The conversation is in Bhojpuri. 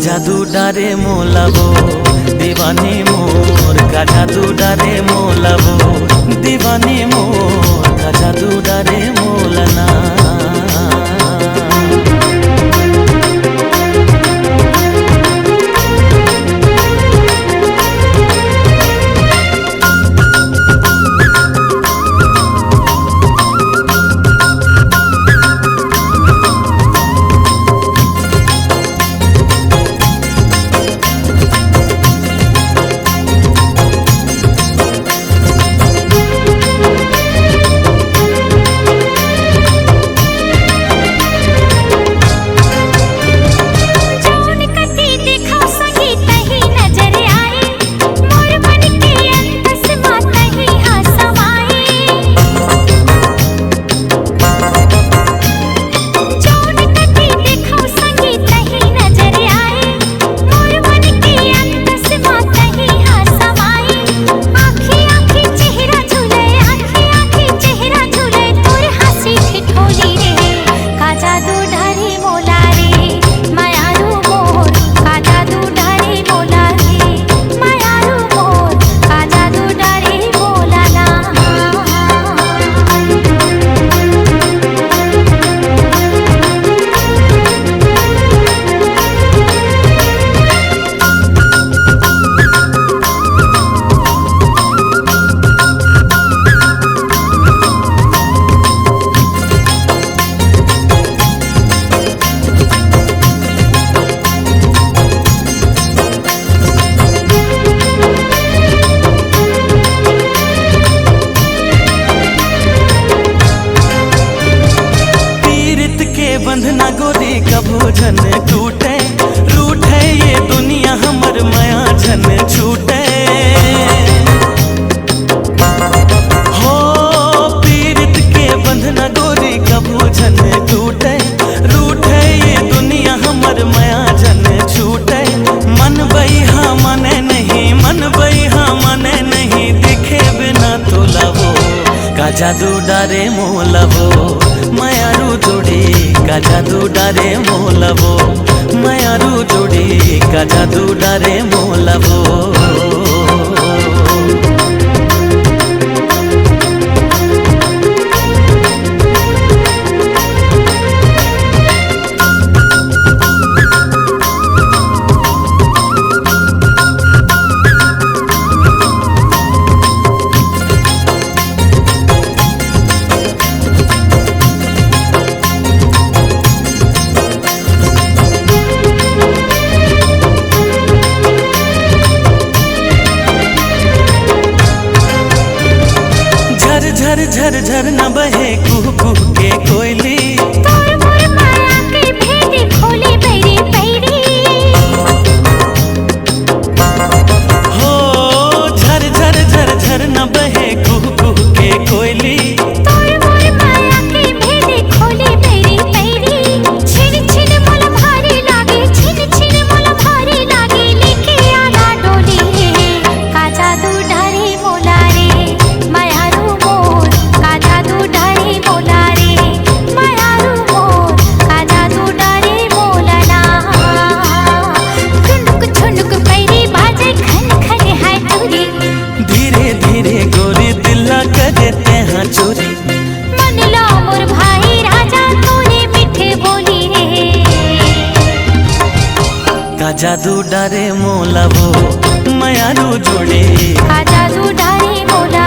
जादू डारे मोलाबो दीवानी मोर का जादू डारे मोलाबो दीवानी मोर का जादू डारे मोलना। बंधना गोरी कभू झन टूटे रूठे ये दुनिया हमर माया झन छूटे। हो पीरित के बंधना गोरी कभू झन टूटे रूठे ये दुनिया हमर माया झन छूटे। मन बइहा मने नहीं मन बइहा मने नहीं दिखे बिना तोलावो का जादू डारे मोलावो मायारू जोड़ी का जादू डारे मोलाबो मायारू जोड़ी का जादू डारे मोलाबो। जादू डारे मोलावो मयारू जोड़े जादू डारे मोला